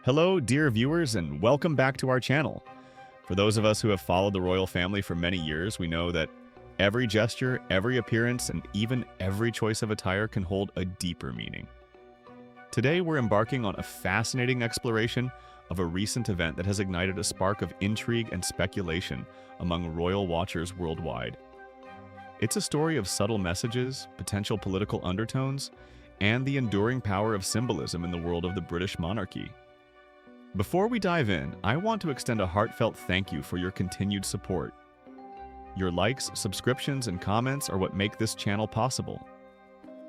Hello, dear viewers, and welcome back to our channel. For those of us who have followed the royal family for many years, we know that every gesture, every appearance, and even every choice of attire can hold a deeper meaning. Today, we're embarking on a fascinating exploration of a recent event that has ignited a spark of intrigue and speculation among royal watchers worldwide. It's a story of subtle messages, potential political undertones, and the enduring power of symbolism in the world of the British monarchy. Before we dive in, I want to extend a heartfelt thank you for your continued support. Your likes, subscriptions, and comments are what make this channel possible.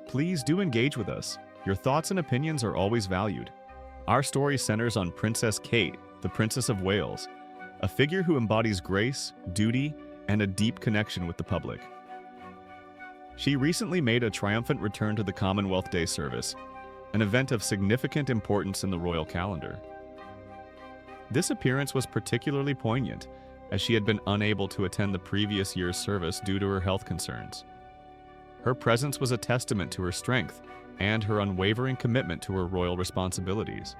Please do engage with us. Your thoughts and opinions are always valued. Our story centers on Princess Kate, the Princess of Wales, a figure who embodies grace, duty, and a deep connection with the public. She recently made a triumphant return to the Commonwealth Day service, an event of significant importance in the royal calendar. This appearance was particularly poignant, as she had been unable to attend the previous year's service due to her health concerns. Her presence was a testament to her strength and her unwavering commitment to her royal responsibilities.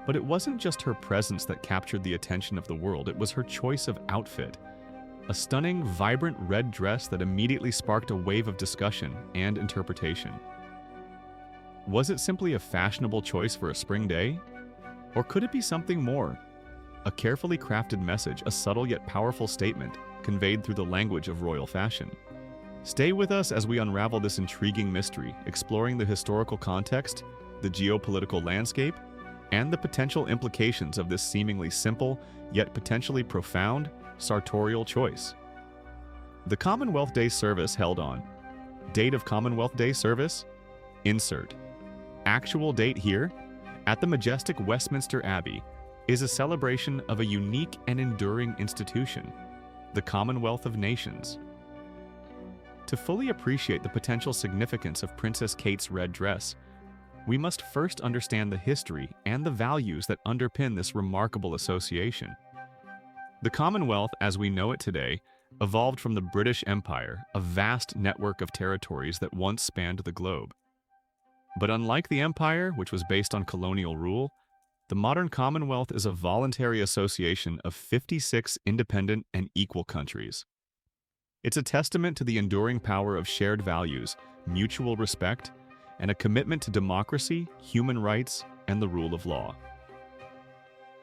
But it wasn't just her presence that captured the attention of the world, it was her choice of outfit. A stunning, vibrant red dress that immediately sparked a wave of discussion and interpretation. Was it simply a fashionable choice for a spring day? Or could it be something more? A carefully crafted message, a subtle yet powerful statement, conveyed through the language of royal fashion. Stay with us as we unravel this intriguing mystery, exploring the historical context, the geopolitical landscape, and the potential implications of this seemingly simple, yet potentially profound, sartorial choice. The Commonwealth Day service held on. Date of Commonwealth Day service? Insert. Actual date here? At the majestic Westminster Abbey is a celebration of a unique and enduring institution, the Commonwealth of Nations. To fully appreciate the potential significance of Princess Kate's red dress, we must first understand the history and the values that underpin this remarkable association. The Commonwealth, as we know it today, evolved from the British Empire, a vast network of territories that once spanned the globe. But unlike the Empire, which was based on colonial rule, the modern Commonwealth is a voluntary association of 56 independent and equal countries. It's a testament to the enduring power of shared values, mutual respect, and a commitment to democracy, human rights, and the rule of law.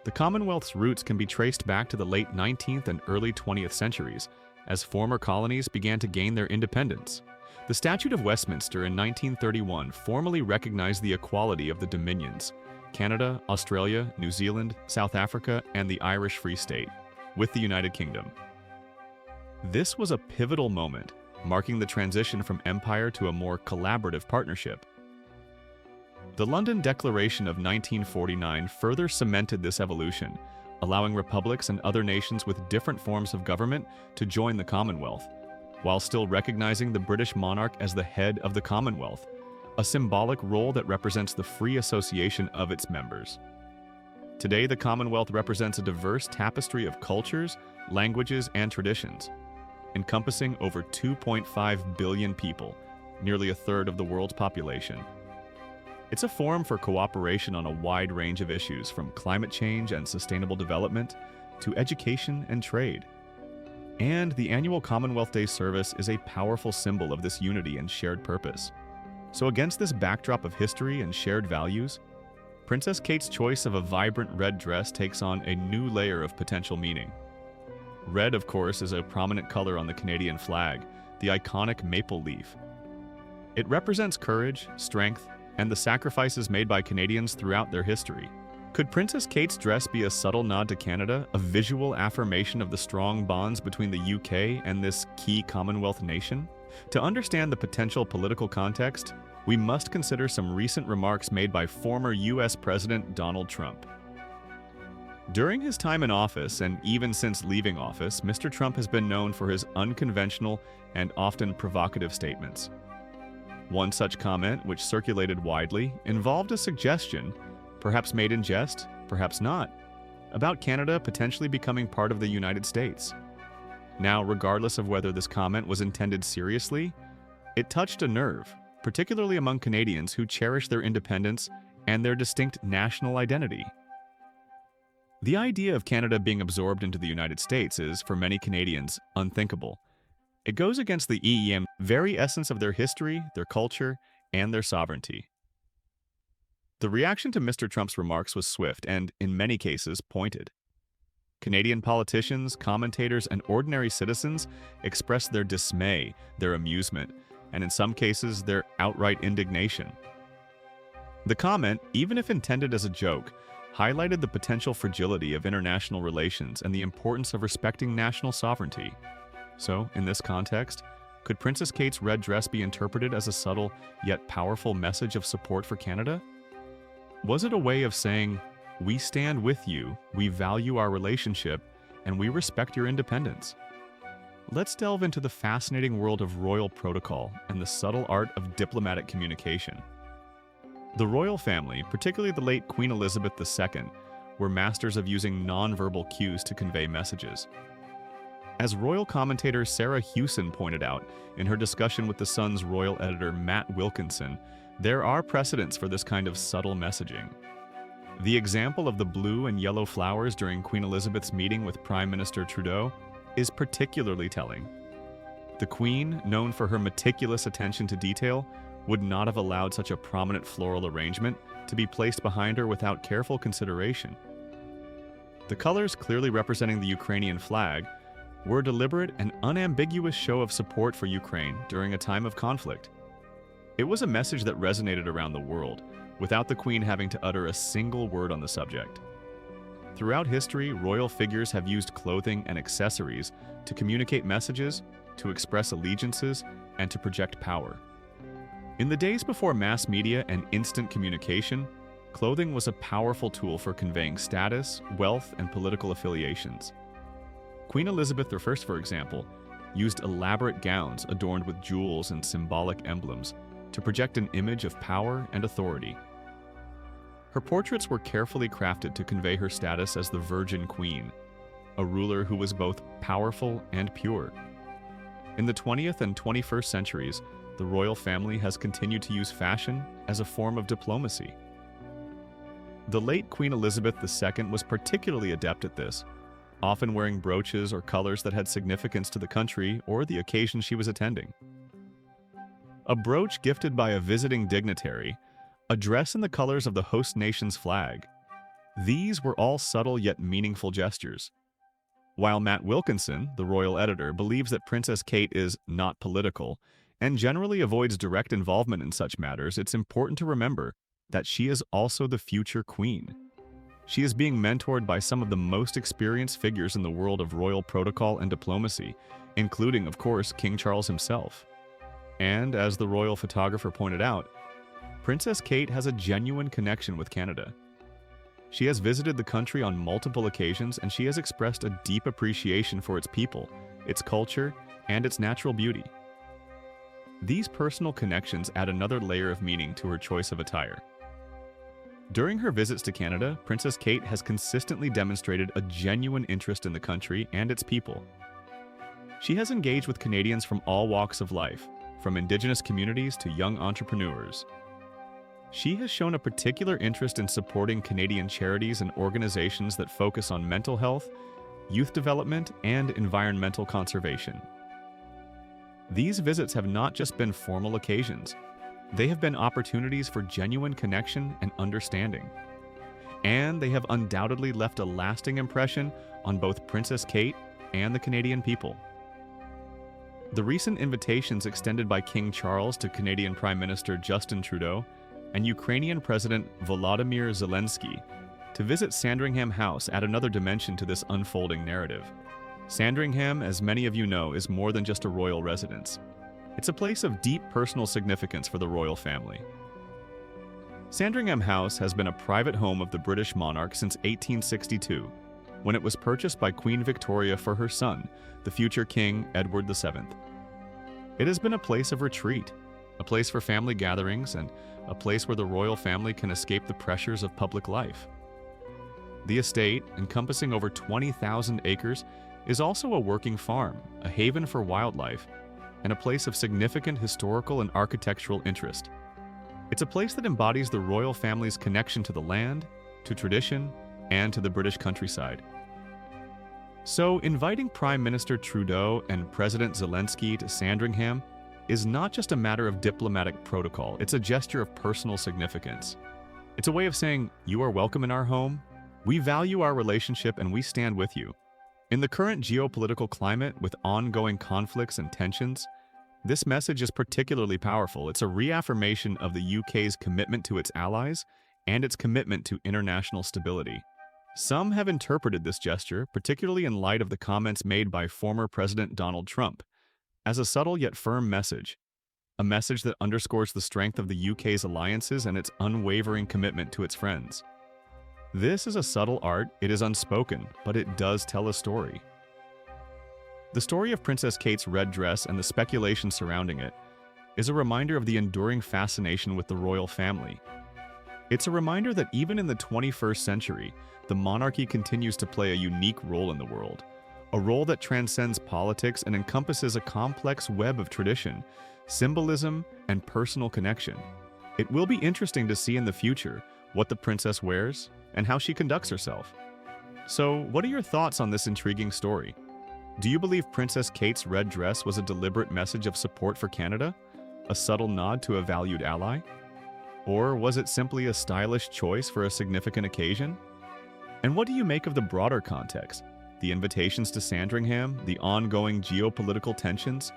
The Commonwealth's roots can be traced back to the late 19th and early 20th centuries, as former colonies began to gain their independence. The Statute of Westminster in 1931 formally recognized the equality of the Dominions, Canada, Australia, New Zealand, South Africa, and the Irish Free State, with the United Kingdom. This was a pivotal moment, marking the transition from empire to a more collaborative partnership. The London Declaration of 1949 further cemented this evolution, allowing republics and other nations with different forms of government to join the Commonwealth, while still recognizing the British monarch as the head of the Commonwealth, a symbolic role that represents the free association of its members. Today, the Commonwealth represents a diverse tapestry of cultures, languages, and traditions, encompassing over 2.5 billion people, nearly a third of the world's population. It's a forum for cooperation on a wide range of issues, from climate change and sustainable development to education and trade. And the annual Commonwealth Day service is a powerful symbol of this unity and shared purpose. So against this backdrop of history and shared values, Princess Kate's choice of a vibrant red dress takes on a new layer of potential meaning. Red, of course, is a prominent color on the Canadian flag, the iconic maple leaf. It represents courage, strength, and the sacrifices made by Canadians throughout their history. Could Princess Kate's dress be a subtle nod to Canada, a visual affirmation of the strong bonds between the UK and this key Commonwealth nation? To understand the potential political context, we must consider some recent remarks made by former US President Donald Trump. During his time in office, and even since leaving office, Mr. Trump has been known for his unconventional and often provocative statements. One such comment, which circulated widely, involved a suggestion, perhaps made in jest, perhaps not, about Canada potentially becoming part of the United States. Now, regardless of whether this comment was intended seriously, it touched a nerve, particularly among Canadians who cherish their independence and their distinct national identity. The idea of Canada being absorbed into the United States is, for many Canadians, unthinkable. It goes against the EEM very essence of their history, their culture, and their sovereignty. The reaction to Mr. Trump's remarks was swift and, in many cases, pointed. Canadian politicians, commentators, and ordinary citizens expressed their dismay, their amusement, and in some cases, their outright indignation. The comment, even if intended as a joke, highlighted the potential fragility of international relations and the importance of respecting national sovereignty. So, in this context, could Princess Kate's red dress be interpreted as a subtle yet powerful message of support for Canada? Was it a way of saying, "We stand with you, we value our relationship, and we respect your independence"? Let's delve into the fascinating world of royal protocol and the subtle art of diplomatic communication. The royal family, particularly the late Queen Elizabeth II, were masters of using nonverbal cues to convey messages. As royal commentator Sarah Hewson pointed out in her discussion with The Sun's royal editor Matt Wilkinson, there are precedents for this kind of subtle messaging. The example of the blue and yellow flowers during Queen Elizabeth's meeting with Prime Minister Trudeau is particularly telling. The Queen, known for her meticulous attention to detail, would not have allowed such a prominent floral arrangement to be placed behind her without careful consideration. The colors clearly representing the Ukrainian flag were a deliberate and unambiguous show of support for Ukraine during a time of conflict. It was a message that resonated around the world, without the Queen having to utter a single word on the subject. Throughout history, royal figures have used clothing and accessories to communicate messages, to express allegiances, and to project power. In the days before mass media and instant communication, clothing was a powerful tool for conveying status, wealth, and political affiliations. Queen Elizabeth I, for example, used elaborate gowns adorned with jewels and symbolic emblems to project an image of power and authority. Her portraits were carefully crafted to convey her status as the Virgin Queen, a ruler who was both powerful and pure. In the 20th and 21st centuries, the royal family has continued to use fashion as a form of diplomacy. The late Queen Elizabeth II was particularly adept at this, often wearing brooches or colors that had significance to the country or the occasion she was attending. A brooch gifted by a visiting dignitary, a dress in the colors of the host nation's flag. These were all subtle yet meaningful gestures. While Matt Wilkinson, the royal editor, believes that Princess Kate is not political and generally avoids direct involvement in such matters, it's important to remember that she is also the future queen. She is being mentored by some of the most experienced figures in the world of royal protocol and diplomacy, including, of course, King Charles himself. And, as the royal photographer pointed out, Princess Kate has a genuine connection with Canada. She has visited the country on multiple occasions, and she has expressed a deep appreciation for its people, its culture, and its natural beauty. These personal connections add another layer of meaning to her choice of attire. During her visits to Canada, Princess Kate has consistently demonstrated a genuine interest in the country and its people. She has engaged with Canadians from all walks of life, from Indigenous communities to young entrepreneurs. She has shown a particular interest in supporting Canadian charities and organizations that focus on mental health, youth development, and environmental conservation. These visits have not just been formal occasions. They have been opportunities for genuine connection and understanding. And they have undoubtedly left a lasting impression on both Princess Kate and the Canadian people. The recent invitations extended by King Charles to Canadian Prime Minister Justin Trudeau and Ukrainian President Volodymyr Zelensky to visit Sandringham House add another dimension to this unfolding narrative. Sandringham, as many of you know, is more than just a royal residence. It's a place of deep personal significance for the royal family. Sandringham House has been a private home of the British monarch since 1862, when it was purchased by Queen Victoria for her son, the future King Edward VII. It has been a place of retreat, a place for family gatherings, and a place where the royal family can escape the pressures of public life. The estate, encompassing over 20,000 acres, is also a working farm, a haven for wildlife, and a place of significant historical and architectural interest. It's a place that embodies the royal family's connection to the land, to tradition, and to the British countryside. So, inviting Prime Minister Trudeau and President Zelensky to Sandringham is not just a matter of diplomatic protocol, it's a gesture of personal significance. It's a way of saying, you are welcome in our home, we value our relationship, and we stand with you. In the current geopolitical climate, with ongoing conflicts and tensions, this message is particularly powerful. It's a reaffirmation of the UK's commitment to its allies and its commitment to international stability. Some have interpreted this gesture, particularly in light of the comments made by former President Donald Trump, as a subtle yet firm message, a message that underscores the strength of the UK's alliances and its unwavering commitment to its friends. This is a subtle art, it is unspoken, but it does tell a story. The story of Princess Kate's red dress and the speculation surrounding it is a reminder of the enduring fascination with the royal family. It's a reminder that even in the 21st century, the monarchy continues to play a unique role in the world, a role that transcends politics and encompasses a complex web of tradition, symbolism, and personal connection. It will be interesting to see in the future what the princess wears and how she conducts herself. So, what are your thoughts on this intriguing story? Do you believe Princess Kate's red dress was a deliberate message of support for Canada, a subtle nod to a valued ally? Or was it simply a stylish choice for a significant occasion? And what do you make of the broader context? The invitations to Sandringham, the ongoing geopolitical tensions,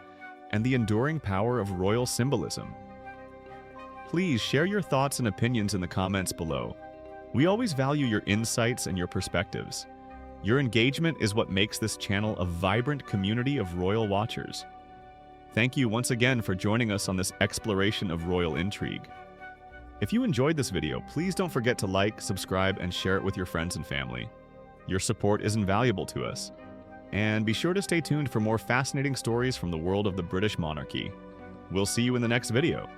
and the enduring power of royal symbolism? Please share your thoughts and opinions in the comments below. We always value your insights and your perspectives. Your engagement is what makes this channel a vibrant community of royal watchers. Thank you once again for joining us on this exploration of royal intrigue. If you enjoyed this video, please don't forget to like, subscribe, and share it with your friends and family. Your support is invaluable to us. And be sure to stay tuned for more fascinating stories from the world of the British monarchy. We'll see you in the next video.